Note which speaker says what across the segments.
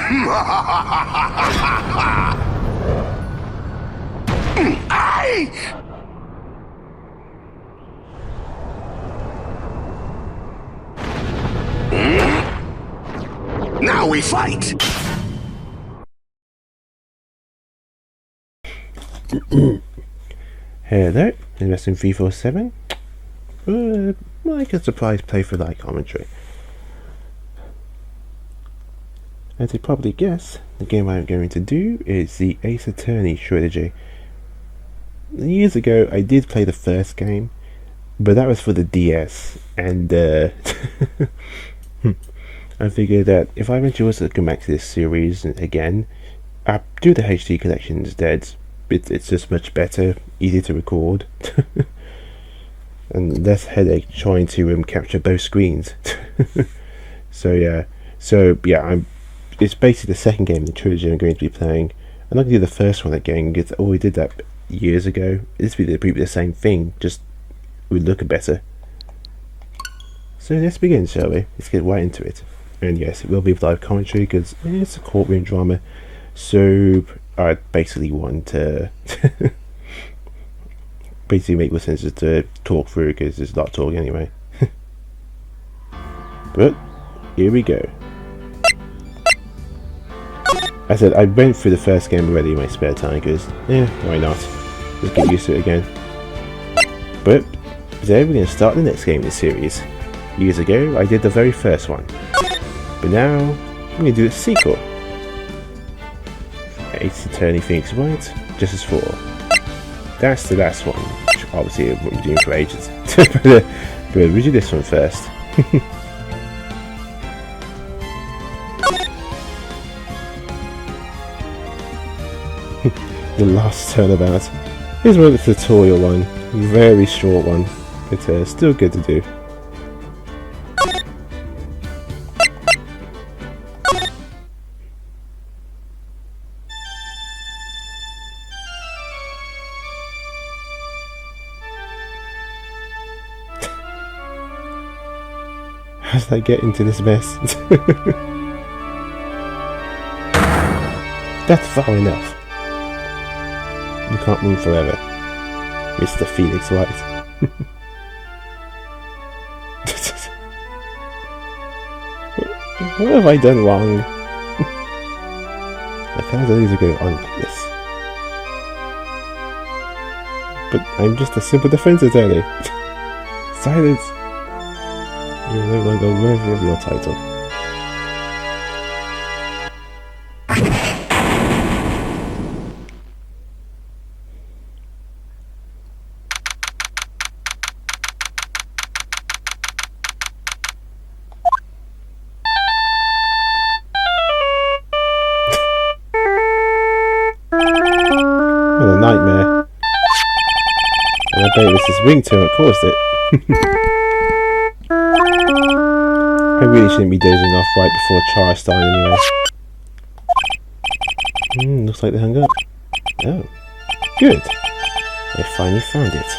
Speaker 1: Now we fight!
Speaker 2: Hello, Investing 347. Like a surprise play for light commentary. As you probably guess, the game I'm going to do is the Ace Attorney trilogy. Years ago, I did play the first game, but that was for the DS, and I figured that if I eventually was to come back to this series again, I'd do the HD collection instead. It's just much better, easier to record, and less headache trying to capture both screens. So yeah, it's basically the second game in the trilogy I'm going to be playing. I'm not going to do the first one again because I already did that years ago. This would be the same thing, just would look better. So let's begin, shall we? Let's get right into it. And yes, it will be live commentary because it's a courtroom drama. So I basically want to basically make more sense to talk through because there's a lot of talk anyway. But here we go. I said I went through the first game already in my spare time because, why not? Let's get used to it again. But today we're going to start the next game in the series. Years ago I did the very first one, but now I'm going to do a sequel. Ace Attorney Phoenix Wright, Justice 4. That's the last one, which obviously I've been doing for ages. But we'll do this one first. The Lost Turnabout. Here's more of the tutorial one, very short one, but still good to do. How did I get into this mess? That's far enough. You can't move forever, Mr. Phoenix Wright. What have I done wrong? I can't believe to go on like this. But I'm just a simple defense attorney. Silence! You're no longer worthy of your title. What a nightmare. And I bet it was this ringtone that caused it. I really shouldn't be dozing off right before trial starting anyway. Looks like they hung up. Oh, good. I finally found it.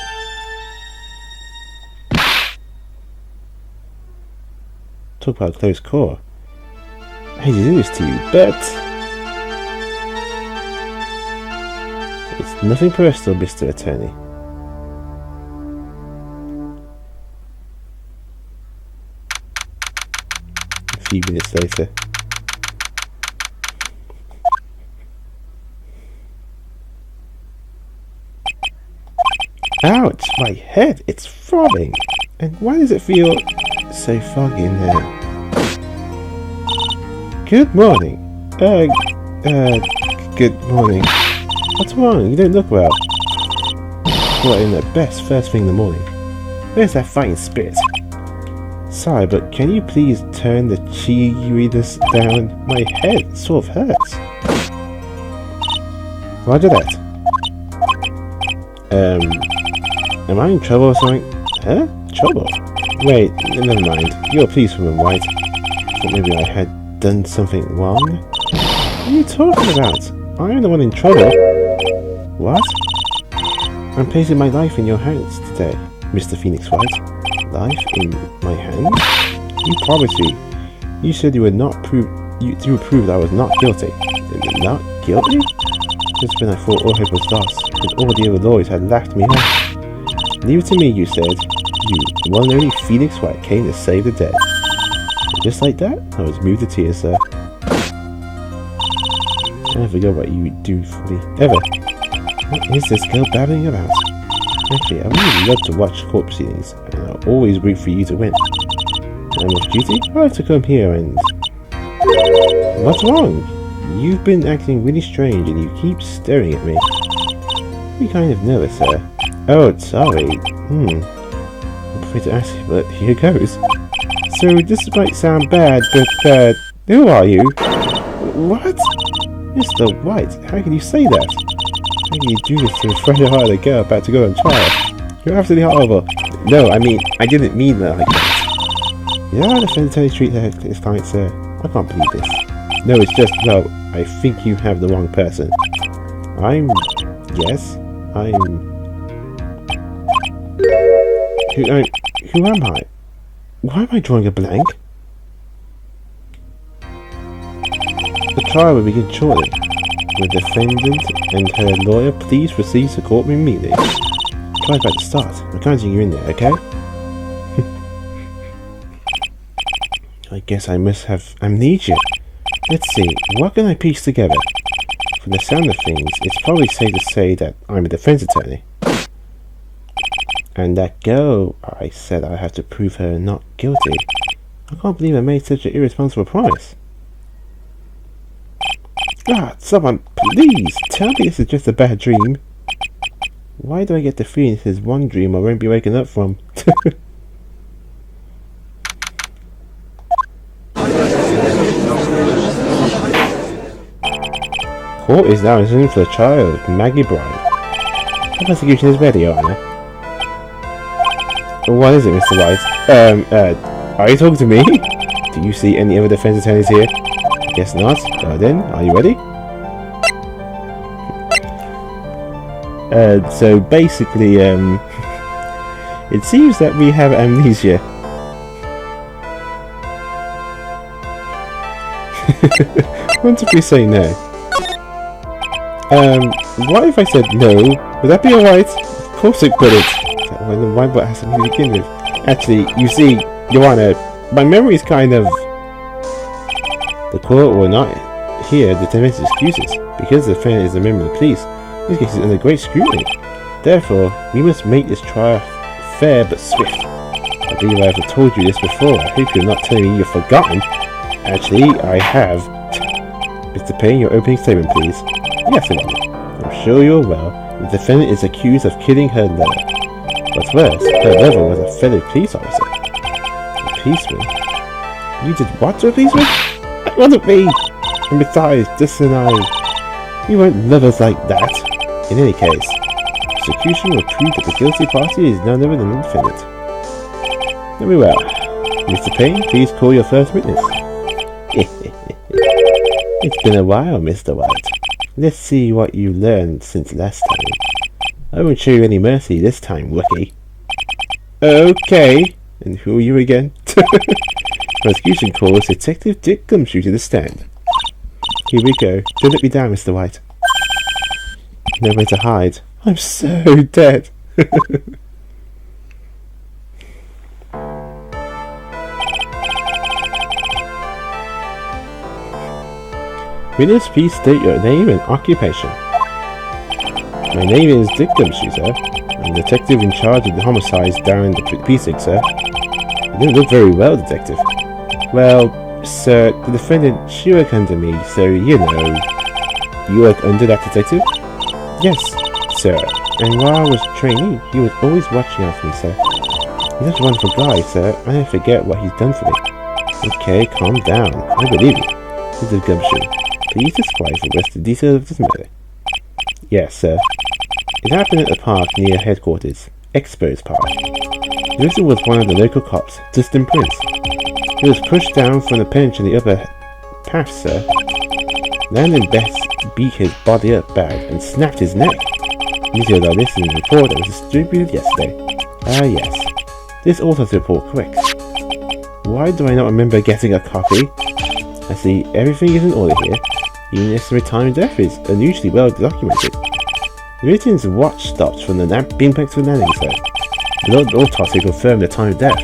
Speaker 2: Talk about a close call. I hate to do this to you, but it's nothing personal, Mr. Attorney. A few minutes later. Ouch! My head! It's throbbing! And why does it feel so foggy in there? Good morning! Good morning. What's wrong? You don't look well. What in the best first thing in the morning? Where's that fighting spirit? Sorry, but can you please turn the cheeriness down? My head sort of hurts. Roger that. Am I in trouble or something? Huh? Trouble? Wait, never mind. You're a policewoman, right? Thought maybe I had done something wrong? What are you talking about? I'm the one in trouble. What? I'm placing my life in your hands today, Mr. Phoenix Wright. Life in my hands? You promised me. You said you would not you proved I was not guilty. Not guilty? Just when I thought all hope was lost, and all the other lawyers had laughed me off. Leave it to me, you said. You, the one and only Phoenix Wright, came to save the dead. And just like that, I was moved to tears, sir. I never forgot what you would do for me, ever. What is this girl babbling about? Actually, I really love to watch court proceedings, and I'll always root for you to win. I'm off duty? I like to come here and... What's wrong? You've been acting really strange and you keep staring at me. I'm kind of nervous, sir. Oh, sorry. I'm afraid to ask you, but here goes. So, this might sound bad, but, who are you? What? Mr. White, how can you say that? How can you do this to a friend-hearted girl about to go on trial? You're absolutely horrible. No, I mean, I didn't mean that like that. You know how the defense attorney treat his client, sir? I can't believe this. No, it's just, well, I think you have the wrong person. Yes, who am I? Why am I drawing a blank? The trial will begin shortly. The defendant and her lawyer, please proceed to courtroom immediately. Try about to start. I'm counting you in there, okay? I guess I must have amnesia. Let's see, what can I piece together? From the sound of things, it's probably safe to say that I'm a defense attorney. And that girl, I said I have to prove her not guilty. I can't believe I made such an irresponsible promise. Someone, please, tell me this is just a bad dream. Why do I get the feeling this is one dream I won't be waking up from? Court is now in for the trial of Maggie Bryan. The prosecution is ready, Your Honor. What is it, Mr. White? Are you talking to me? Do you see any other defense attorneys here? Guess not. Well then, are you ready? So basically, it seems that we have amnesia. What if we say no? What if I said no? Would that be alright? Of course it couldn't. When why what has to begin with? Actually, you see, Your Honor, my memory is kind of... The court will not hear the defense's excuses, because the defendant is a member of the police. This case is under great scrutiny. Therefore, we must make this trial fair but swift. I believe I have told you this before. I hope you're not telling me you've forgotten. Actually, I have. Mr. Payne, your opening statement, please. Yes, Your Honor. I'm sure you're well. The defendant is accused of killing her lover. What's worse, her lover was a fellow police officer. A policeman? You did what to a policeman? That wasn't me! And besides, this and I... We weren't lovers like that. In any case, prosecution will prove that the guilty party is none other than the defendant. Very well. Mr. Payne, please call your first witness. It's been a while, Mr. White. Let's see what you learned since last time. I won't show you any mercy this time, rookie. Okay. And who are you again? Prosecution calls Detective Dick Gumshoe to the stand. Here we go. Don't let me down, Mr. White. Nowhere to hide. I'm so dead. Witness, please state your name and occupation. My name is Dick Gumshoe, sir. I'm the detective in charge of the homicides down in the precinct, sir. You don't look very well, detective. Well, sir, the defendant, she worked under me, so you know. You work under that detective? Yes, sir. And while I was training, he was always watching out for me, sir. He's such a wonderful guy, sir. I never forget what he's done for me. Okay, calm down. I believe you. Mr. Gumshoe, please describe the rest of the details of this matter. Yes, sir. It happened at the park near headquarters, Expos Park. The victim was one of the local cops, Dustin Prince. He was pushed down from the bench in the upper path, sir. Landon Best beat his body up bad and snapped his neck. Details are listed in the report that was distributed yesterday. Ah, yes. This autopsy report correct. Why do I not remember getting a copy? I see everything is in order here. Even necessary time of death is unusually well documented. The victim's watch stopped from the being back to the landing, sir. The Lord autopsy confirmed the time of death.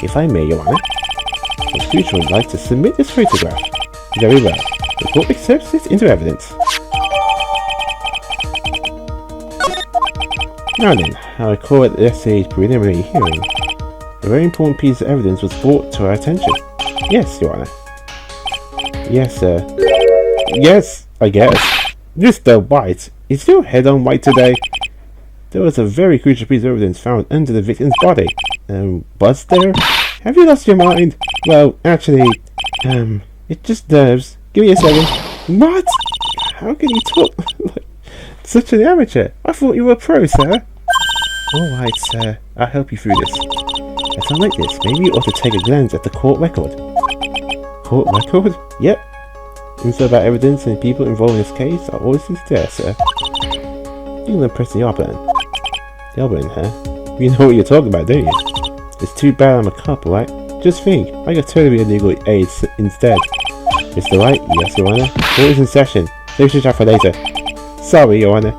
Speaker 2: If I may, Your Honour, the prosecution would like to submit this photograph. Very well. The court accepts it into evidence. Now then, I recall at yesterday's preliminary hearing, a very important piece of evidence was brought to our attention. Yes, Your Honour. Yes, sir. Yes, I guess. Mr. White, is your head on white today? There was a very crucial piece of evidence found under the victim's body. Was there? Have you lost your mind? Well, actually, it just nerves. Give me a second. What? How can you talk like such an amateur? I thought you were a pro, sir. Alright, sir. I'll help you through this. At a time like this, maybe you ought to take a glance at the court record. Court record? Yep. Info about evidence and people involved in this case are always there, sir. You're gonna press the R button. The R button, huh? You know what you're talking about, don't you? It's too bad I'm a cop, right? Just think, I could totally be a legal aid instead. Mr. Wright? Yes, Your Honour. Court is in session. So we should chat for later. Sorry, Your Honour.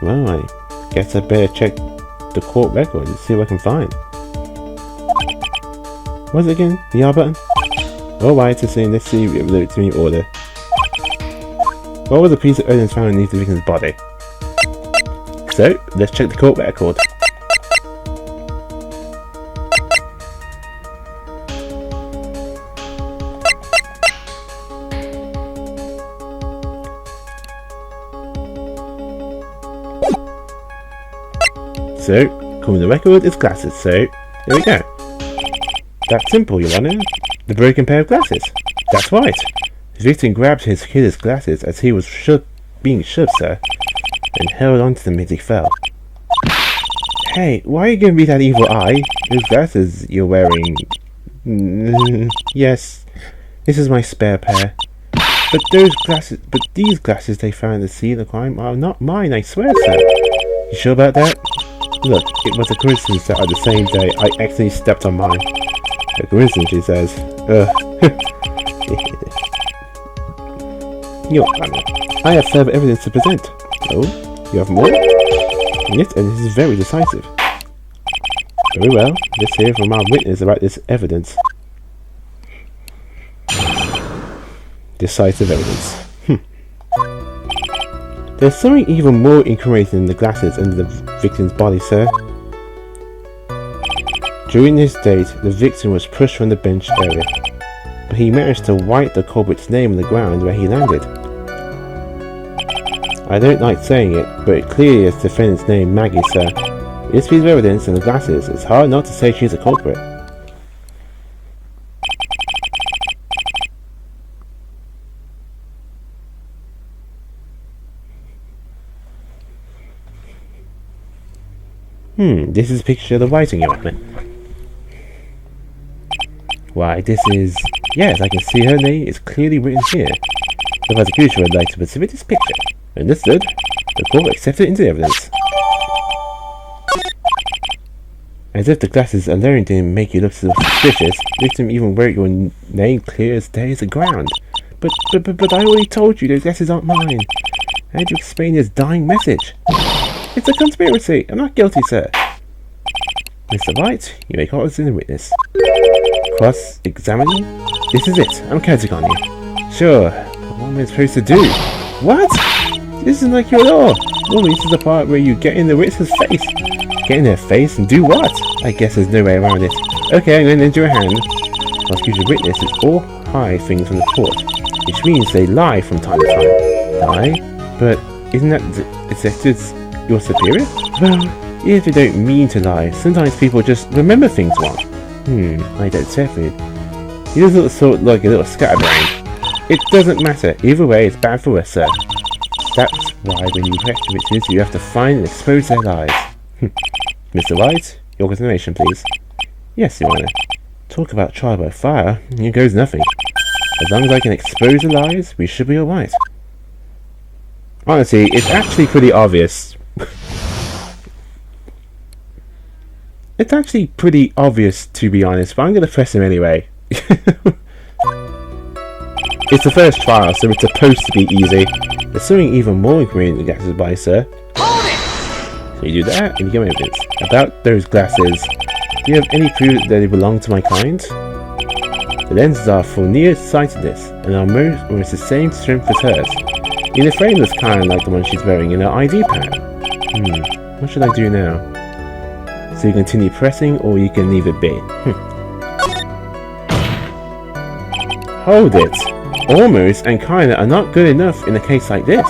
Speaker 2: Well, I guess I better check the court record and see what I can find. What's it again? The R button? Alright, so let's see if it's in order. What was the piece of evidence found beneath the victim's body? So, let's check the court record. So, coming to the record is glasses, so there we go. That's simple, Your Honour. The broken pair of glasses. That's right. The victim grabbed his killer's glasses as he was being shoved, sir, and held onto them as he fell. Hey, why are you giving me that evil eye? Those glasses you're wearing... yes, this is my spare pair. But these glasses they found at the scene of the crime are not mine, I swear, sir. You sure about that? Look, it was a coincidence that on the same day I accidentally stepped on mine. A coincidence, she says. Your Honour, I have further evidence to present. Oh, you have more? Yes, and this is very decisive. Very well, let's hear from our witness about this evidence. Decisive evidence. There's something even more incriminating than the glasses under the victim's body, sir. During this date, the victim was pushed from the bench area, but he managed to write the culprit's name on the ground where he landed. I don't like saying it, but it clearly is the defendant's name, Maggie, sir. With this piece of evidence and the glasses, it's hard not to say she's a culprit. This is a picture of the writing, Your Honour. Why, this is... Yes, I can see her name is clearly written here. The prosecution would like to submit this picture. Understood. The court accepted it into evidence. As if the glasses alone didn't make you look so suspicious, the victim even wrote your name clear as day as the ground. But I already told you those glasses aren't mine. How do you explain this dying message? It's a conspiracy. I'm not guilty, sir. Mr. Wright, you may call us in a witness. Cross-examining? This is it. I'm counting on you. Sure. But what am I supposed to do? What? This isn't like your law. Normally this is the part where you get in the witness's face. Get in their face and do what? I guess there's no way around it. Okay, I'm going to lend you a hand. Prosecution witness is all high things from the court, which means they lie from time to time. Lie? But isn't that detectives your superior? Well, even if they don't mean to lie, sometimes people just remember things wrong. I don't say it. He does look sort of like a little scatterbrain. It doesn't matter. Either way, it's bad for us, sir. That's why when you correct witnesses, you have to find and expose their lies. Mr. Wright, your continuation, please. Yes, Your Honour. Talk about trial by fire, here goes nothing. As long as I can expose the lies, we should be alright. Honestly, it's actually pretty obvious. It's actually pretty obvious, to be honest, but I'm going to press him anyway. It's the first trial, so it's supposed to be easy. There's something even more inconvenient than glasses by, sir. So you do that, and you get my evidence. About those glasses, do you have any proof that they belong to my client? The lenses are for nearsightedness, and are almost the same strength as hers. Even the frame looks kind of like the one she's wearing in her ID pad. What should I do now? So you continue pressing, or you can leave it be. Hold it! Almost and kinda are not good enough in a case like this.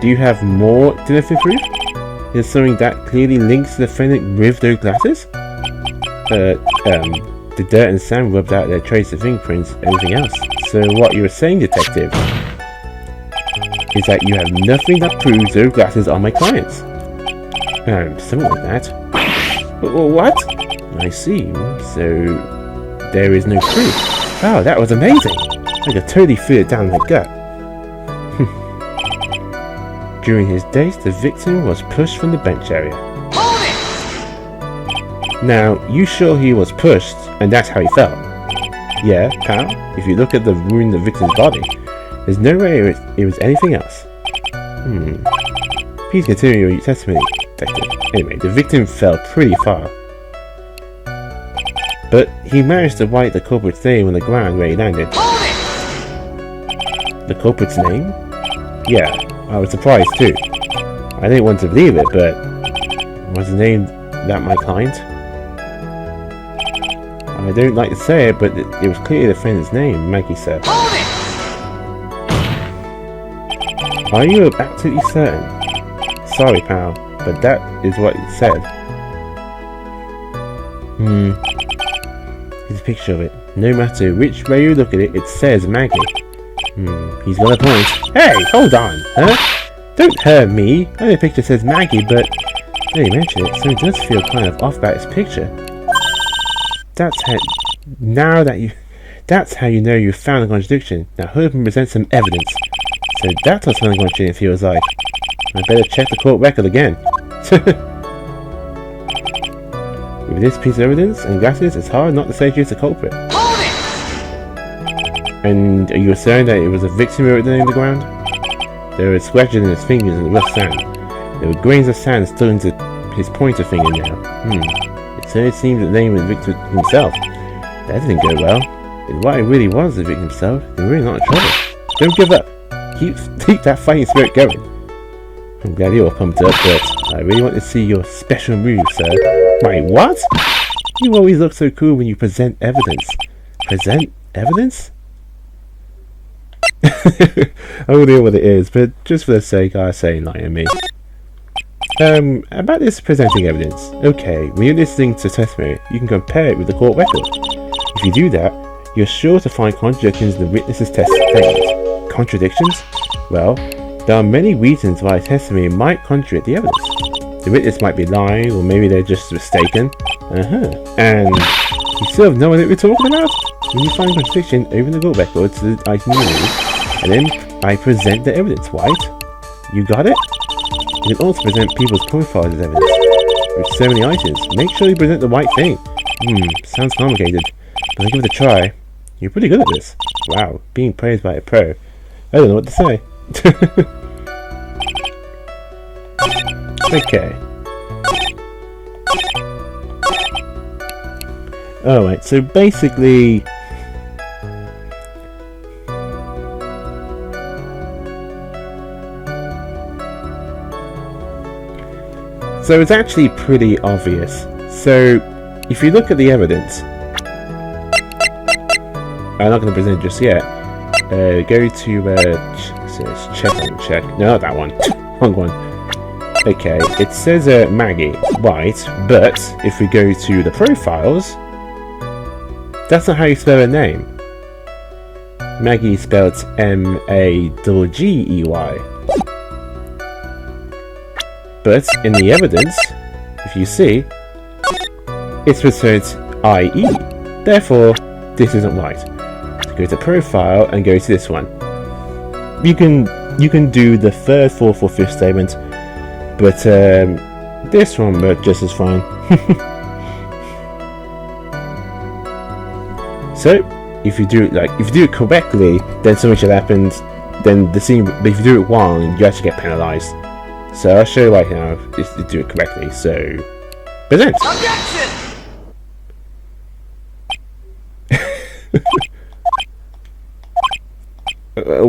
Speaker 2: Do you have more definitive proof? Is something that clearly links the defendant with those glasses? The dirt and sand rubbed out their trace of fingerprints, everything else. So what you were saying, detective, is that you have nothing that proves those glasses are my clients. Something like that. What? I see. So there is no proof. Wow, that was amazing. I could totally feel it down my gut. During his days, the victim was pushed from the bench area. Now, you sure he was pushed, and that's how he fell? Yeah, pal. If you look at the wound in the victim's body, there's no way it was anything else. Please continue your testimony, detective. Anyway, the victim fell pretty far. But he managed to write the culprit's name on the ground where he landed. The culprit's name? Yeah, I was surprised too. I didn't want to believe it, but was the name that my client? I don't like to say it, but it was clearly the defendant's name, Maggie said. Are you absolutely certain? Sorry, pal, but that is what it said. Here's a picture of it. No matter which way you look at it, it says Maggie. He's got a point. Hey, hold on, huh? Don't hurt me. I know the picture says Maggie, but now you mention it, so it does feel kind of off about this picture. That's how you know you found a contradiction. Now hope and present some evidence. So that's what something contradiction feels like. I better check the court record again. With this piece of evidence and glasses, it's hard not to say she's the culprit. And are you asserting that it was a victim who wrote the name on the ground? There were scratches in his fingers in the rough sand. There were grains of sand stuck into his pointer finger now. It certainly seems that the name of the victim himself. That didn't go well. If what it really was the victim himself, then we're really not in trouble. Don't give up. Keep that fighting spirit going. I'm glad you're all pumped up, but I really want to see your special move, sir. Wait, what? You always look so cool when you present evidence. Present evidence? I don't know what it is, but just for the sake, I say enlighten me. About this presenting evidence. Okay, when you're listening to testimony, you can compare it with the court record. If you do that, you're sure to find contradictions in the witness's statement. Contradictions? Well, there are many reasons why a testimony might contradict the evidence. The witness might be lying, or maybe they're just mistaken. And you still have no idea what we're talking about? When you find contradiction, open the court record to the item you need, and then I present the evidence, right? You got it? You can also present people's profiles as evidence. With so many items, make sure you present the right thing. Sounds complicated, but I'll give it a try. You're pretty good at this. Wow, being praised by a pro. I don't know what to say. Okay. Alright, so basically... So it's actually pretty obvious. So, if you look at the evidence... I'm not going to present it just yet. Go to... check. No, not that one. Wrong one. Okay, it says Maggie, right, but if we go to the profiles, that's not how you spell her name. Maggie is spelled M-A-G-G-E-Y. But in the evidence, if you see, it's referred I-E. Therefore, this isn't right. So go to profile and go to this one. You can do the third, fourth, or fifth statement, but this one worked just as fine. So, if you do it correctly, then something should happen. Then the scene, but if you do it wrong, you actually get penalized. So I'll show you right now if you do it correctly. So, present.
Speaker 1: Objection!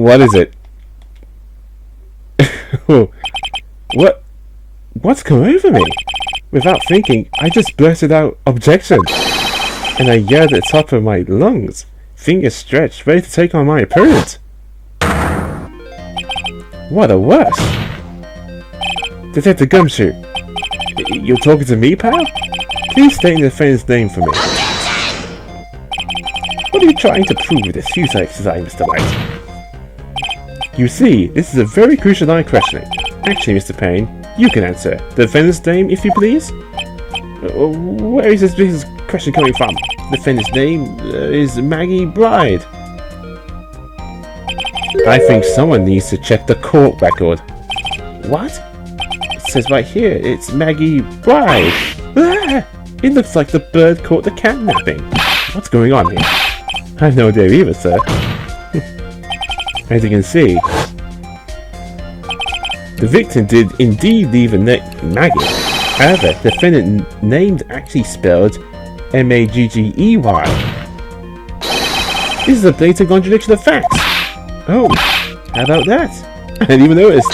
Speaker 2: What is it? What's come over me? Without thinking, I just blurted out objection, and I yelled at the top of my lungs, fingers stretched, ready to take on my opponent. What a worse! Detective Gumshoe, you're talking to me, pal? Please state the defendant's name for me. What are you trying to prove with this futile exercise, Mr. White? You see, this is a very crucial line of questioning. Actually, Mr. Payne, you can answer. The defendant's name, if you please? Where is this question coming from? The defendant's name is Maggie Bride. I think someone needs to check the court record. What? It says right here, it's Maggie Bride. Ah! It looks like the bird caught the catnapping. What's going on here? I have no idea either, sir. As you can see, the victim did indeed leave a Maggie. However, the defendant named actually spelled Maggey. This is a blatant contradiction of facts. Oh, how about that? I didn't even notice.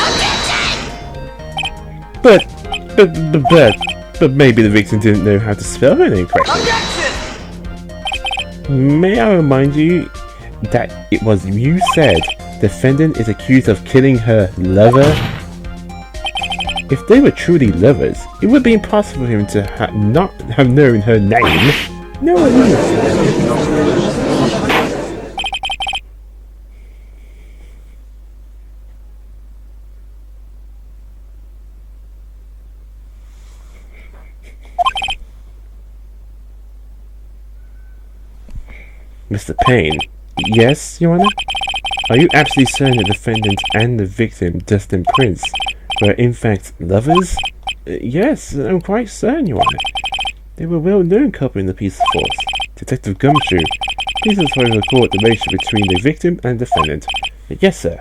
Speaker 2: But maybe the victim didn't know how to spell her name correctly. May I remind you that it was you said the defendant is accused of killing her lover? If they were truly lovers, it would be impossible for him to not have known her name. No one knows. Mr. Payne. Yes, Your Honor? Are you absolutely certain the defendant and the victim, Dustin Prince, were in fact lovers? Yes, I'm quite certain, Your Honor. They were a well-known couple in the police force. Detective Gumshoe, please inform the court the relationship between the victim and defendant. Yes, sir.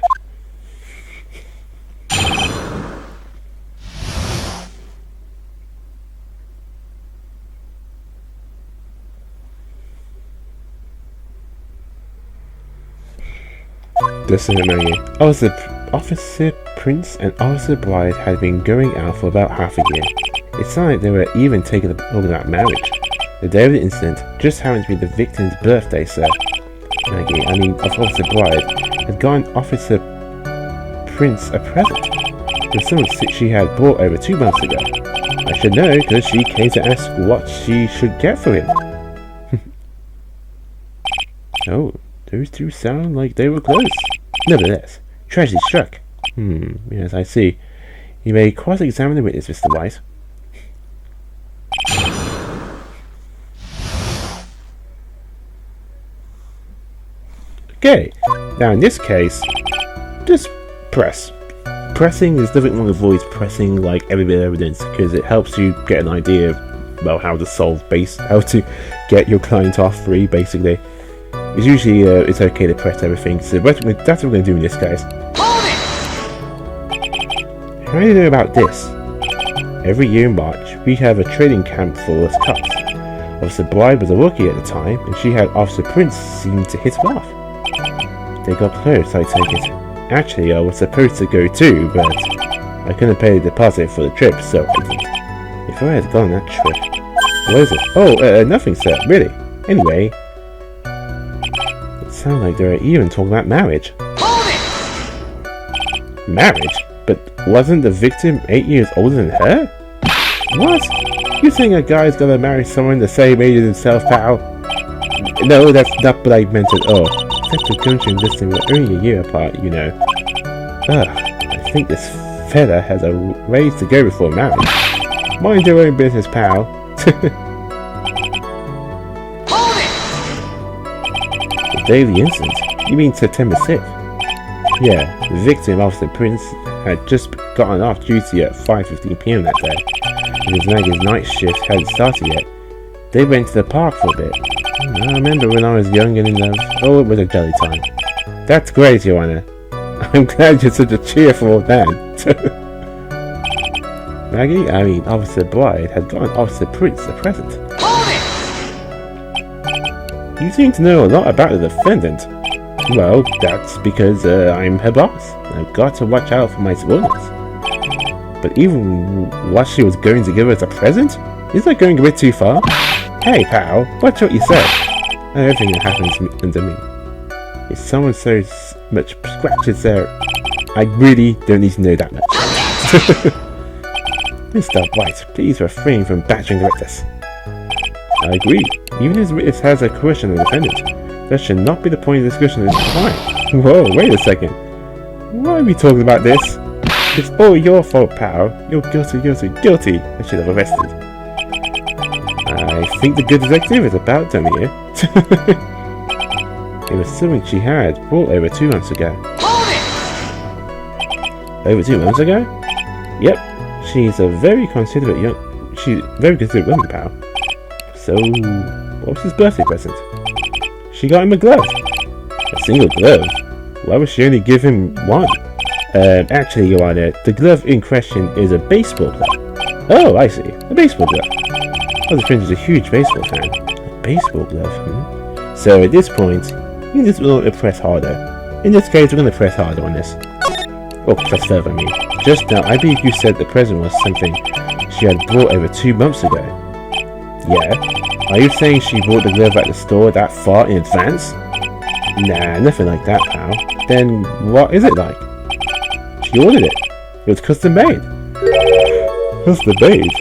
Speaker 2: Listen to me. Officer Prince and Officer Bride had been going out for about half a year. It sounded like they were even taking over that marriage. The day of the incident just happened to be the victim's birthday, sir. Officer Bride had gotten Officer Prince a present. It was something she had bought over 2 months ago. I should know because she came to ask what she should get for him. Oh, those two sound like they were close. Nevertheless, tragedy struck. Yes, I see. You may cross-examine the witness, Mr. White. Okay, now in this case, just press. Pressing is nothing wrong with avoid pressing like every bit of evidence because it helps you get an idea of how to solve how to get your client off free, basically. It's usually it's okay to press everything, so that's what we're going to do in this case. How do you know about this? Every year in March, we have a training camp for us cops. Officer Bride was a rookie at the time, and she had Officer Prince seem to hit her off. They got close, I take it. Actually, I was supposed to go too, but I couldn't pay the deposit for the trip, so I didn't. If I had gone on that trip... What is it? Oh, nothing, sir, really. Anyway... It sounds like they're even talking about marriage. Marriage? But wasn't the victim 8 years older than her? What? You think a guy's gonna marry someone the same age as himself, pal? No, that's not what I meant at all. Detective Gumshoe and Dustin were only a year apart, you know. Ugh, I think this fella has a ways to go before marriage. Mind your own business, pal. The day of the incident? You mean September 6th? Yeah, the victim, Officer Prince, had just gotten off duty at 5:15 PM that day. Because Maggie's night shift hadn't started yet. They went to the park for a bit. I remember when I was young and in love. Oh, it was a jolly time. That's great, Your Honor. I'm glad you're such a cheerful man. Maggie, I mean, Officer Bride had gotten Officer Prince a present. You seem to know a lot about the defendant. Well, that's because I'm her boss. I've got to watch out for my subordinates. But even what she was going to give us a present? Is that going a bit too far? Hey, pal, watch what you say. And everything that happens under me. If someone so much scratches there, I really don't need to know that much. Mr. White, please refrain from badgering the witness. I agree. Even if the witness has a question on the defendant, that should not be the point of discussion at this time. Whoa, wait a second. Why are we talking about this? It's all your fault, pal. You're guilty, guilty, guilty. I should have arrested. I think the good detective is about done here. It was something she had brought over 2 months ago. Over 2 months ago? Yep. She's a very considerate woman, pal. So, what was his birthday present? She got him a glove. A single glove? Why would she only give him one? Actually, Your Honor, the glove in question is a baseball glove. Oh, I see. A baseball glove. Oh, the Prince is a huge baseball fan. A baseball glove, So at this point, you just want to press harder. In this case, we're going to press harder on this. Oh, press further, I mean. Just now, I believe you said the present was something she had brought over 2 months ago. Yeah? Are you saying she bought the glove at the store that far in advance? Nah, nothing like that, pal. Then what is it like? She ordered it. It was custom made. Custom made?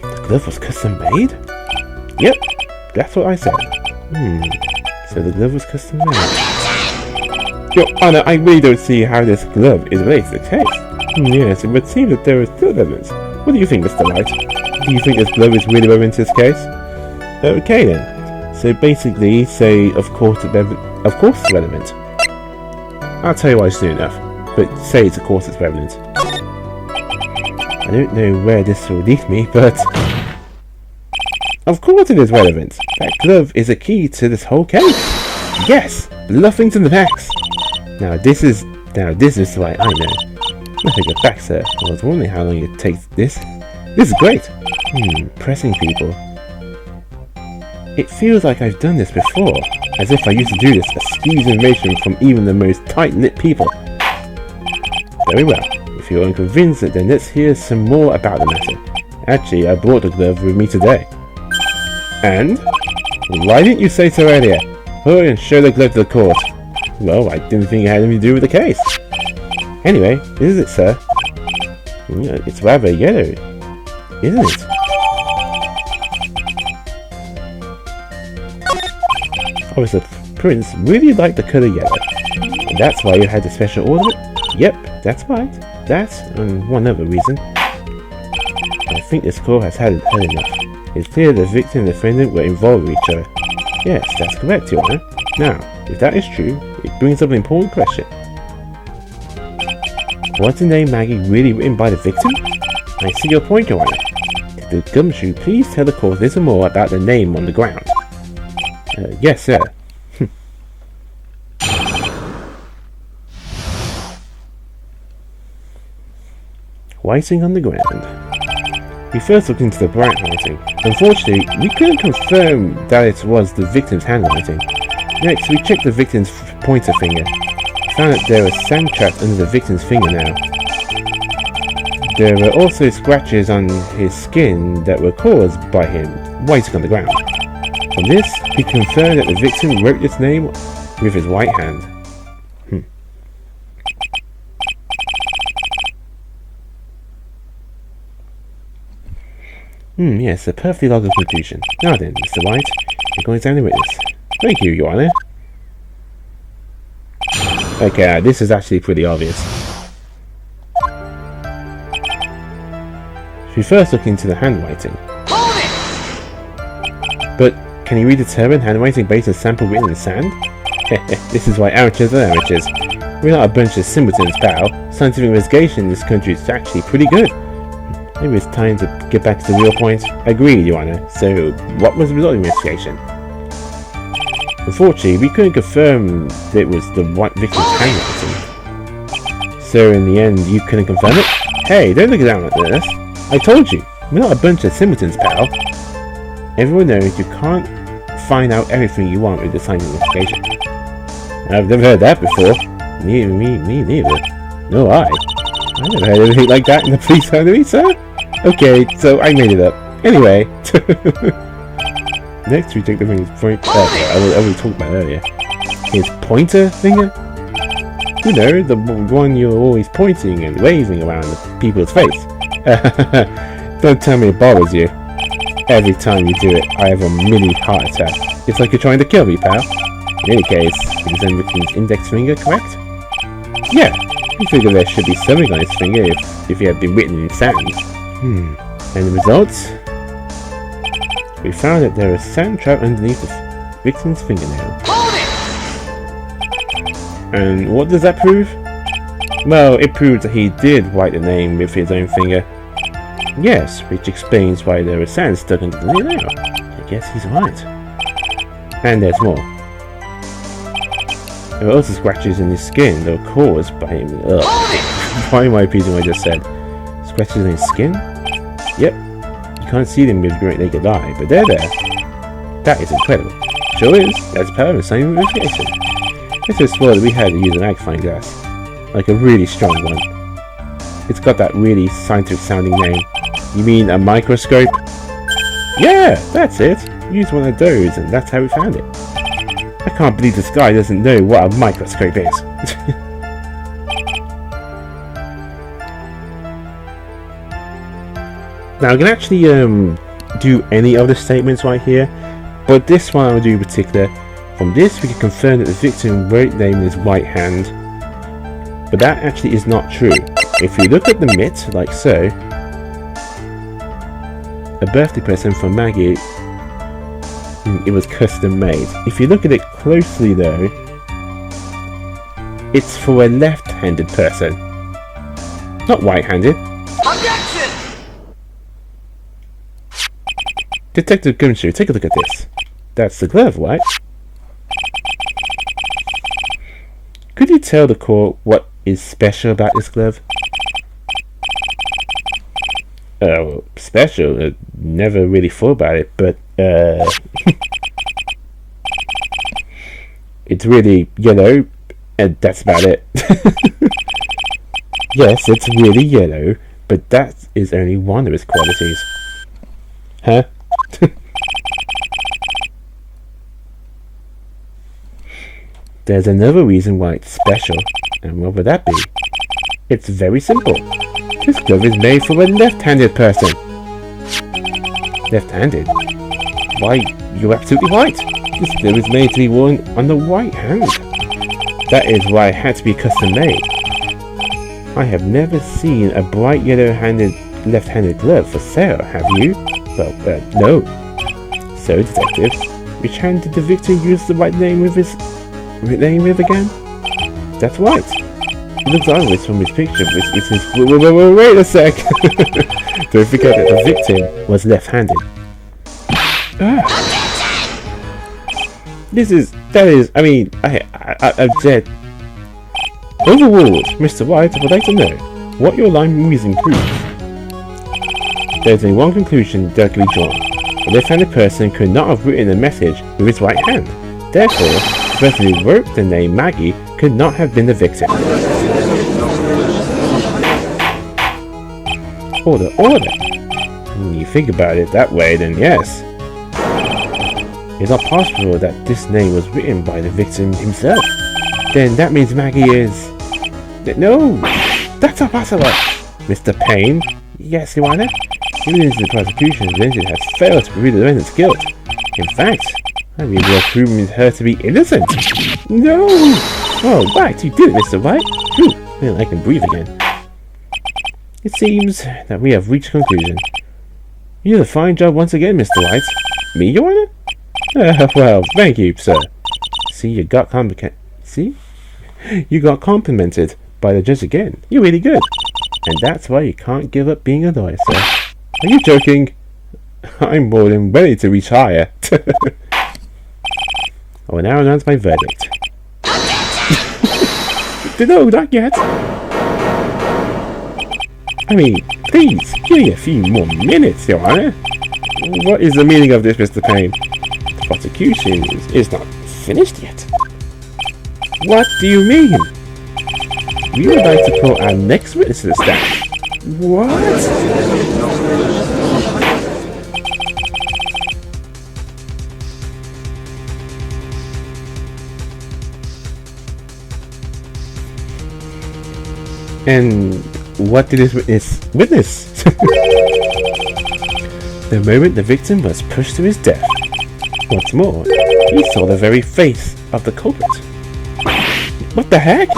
Speaker 2: The glove was custom made? Yep, that's what I said. So the glove was custom made. Your Honor, I really don't see how this glove is related to the case. Yes, it would seem that there is still evidence. What do you think, Mr. Wright? Do you think this glove is really relevant to this case? Okay then. So basically, say of course it's relevant. I'll tell you why soon enough, but say it's of course it's relevant. I don't know where this will lead me, but of course it is relevant. That glove is a key to this whole case. Yes, bluffing to the max. Now this is why I know. Nothing get back, sir. I was wondering how long it takes this. This is great. Pressing people. It feels like I've done this before, as if I used to do this to squeeze information from even the most tight-knit people. Very well. If you're unconvinced, then let's hear some more about the matter. Actually, I brought the glove with me today. And? Why didn't you say so earlier? Hurry and show the glove to the court. Well, I didn't think it had anything to do with the case. Anyway, this is it, sir. It's rather yellow, isn't it? Officer Prince really liked the colour yellow. And that's why you had the special order? Yep, that's right. That and one other reason. I think this court has had enough. It's clear the victim and the defendant were involved with each other. Yes, that's correct, Your Honor. Now, if that is true, it brings up an important question. Was the name Maggie really written by the victim? I see your point, Your Honor. If the gumshoe, please tell the court a little more about the name on the ground. Yes, sir. Writing on the ground. We first looked into the handwriting. Unfortunately, we couldn't confirm that it was the victim's handwriting. Next, we checked the victim's pointer finger. We found that there was sand trapped under the victim's fingernail. There were also scratches on his skin that were caused by him writing on the ground. From this, we confirmed that the victim wrote this name with his right hand. Yes, a perfectly logical conclusion. Now then, Mr. White, you're going to examine the witness. Thank you, Your Honor. Okay, this is actually pretty obvious. We first look into the handwriting. But can you redetermine handwriting based on sample written in sand? This is why amateurs are amateurs. We're not a bunch of simpletons, pal. Scientific investigation in this country is actually pretty good. Maybe it's time to get back to the real point. Agreed, Your Honor. So, what was the result of the investigation? Unfortunately, we couldn't confirm that it was the white victim's handwriting. So in the end, you couldn't confirm it? Hey, don't look down like this. I told you, we're not a bunch of simpletons, pal. Everyone knows you can't find out everything you want with the science investigation. I've never heard that before. Me neither. No, I never heard anything like that in the police academy, sir. Okay, so I made it up. Anyway. Next we take the ring's point. I already talked about earlier. His pointer finger? You know, the one you're always pointing and waving around the people's face. Don't tell me it bothers you. Every time you do it, I have a mini heart attack. It's like you're trying to kill me, pal. In any case, is the victim's index finger correct? Yeah, you figure there should be something on his finger if he had been written in sand. And the results? We found that there was sand trap underneath the victim's fingernail. And what does that prove? Well, it proves that he did write the name with his own finger. Yes, which explains why there was sand stuck under the nail. I guess he's right. And there's more. There were also scratches in his skin that were caused by him. Why am I repeating what I just said? Scratches in his skin? Yep. You can't see them with your naked eye, but they're there. That is incredible. Sure is. That's part of the same investigation. Let's just swore that we had to use a magnifying glass. Like a really strong one. It's got that really scientific sounding name. You mean a microscope? Yeah, that's it. Use one of those and that's how we found it. I can't believe this guy doesn't know what a microscope is. Now I can actually do any other statements right here, but this one I'll do in particular. From this we can confirm that the victim wrote name in his right hand, but that actually is not true. If you look at the mitt, like so, a birthday present from Maggie, it was custom made. If you look at it closely though, it's for a left-handed person, not right-handed. Objection! Detective Gumshoe, take a look at this. That's the glove, right? Could you tell the court what is special about this glove? Oh, special? Never really thought about it, but it's really yellow, and that's about it. Yes, it's really yellow, but that is only one of its qualities. Huh? There's another reason why it's special, and what would that be? It's very simple. This glove is made for a left-handed person. Left-handed? Why, you're absolutely right. This glove is made to be worn on the right hand. That is why it had to be custom made. I have never seen a bright yellow-handed left-handed glove for sale, have you? Well, no. So, detective, which hand did the victim use the right name with his name with again? That's right. It looks obvious from his picture, but it's his... Wait a sec! Don't forget that the victim was left-handed. I've said... Overruled, Mr. Wright, I would like to know what your line of reasoning proves. There's only one conclusion that can be drawn. A left-handed person could not have written a message with his right hand. Therefore, the person who wrote the name Maggie could not have been the victim. Order. When you think about it that way, then yes. It's not possible that this name was written by the victim himself. Then that means Maggie is... No! That's not possible! Mr. Payne? Yes, Your Honor? Even the prosecution has failed to prove the defendant's guilt. In fact, I'm even proving her to be innocent! No! Oh, right, you did it, Mr. White! Phew, well, I can breathe again. It seems that we have reached a conclusion. You did a fine job once again, Mr. White. Me, Your Honor? Well, thank you, sir. See, you got complimented by the judge again. You're really good. And that's why you can't give up being a lawyer, sir. Are you joking? I'm more than ready to retire. I will now announce my verdict. No, not yet. I mean, please, give me a few more minutes, Your Honor. What is the meaning of this, Mr. Payne? The prosecution is not finished yet. What do you mean? We would like to call our next witness to the stand. What? And what did this witness? The moment the victim was pushed to his death. What's more, he saw the very face of the culprit. What the heck?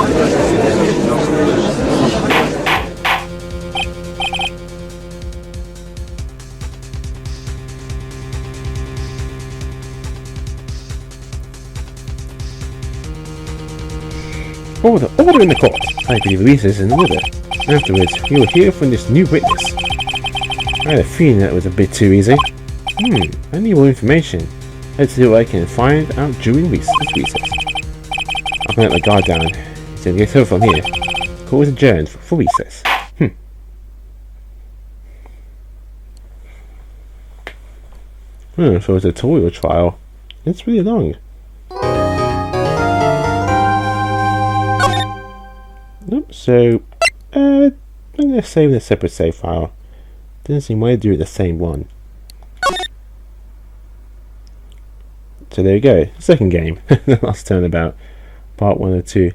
Speaker 2: Order in the court. I believe Louisa is in order. Afterwards, we will hear from this new witness. I had a feeling that was a bit too easy. I need more information. Let's see what I can find out during recess. I'll let the guard down. So get over from here. Court is adjourned for recess. So it's a tutorial trial. It's really long. Nope, so I'm going to save in a separate save file. Doesn't seem why to do it the same one. So there you go, second game, The Lost Turnabout, part 1 and 2.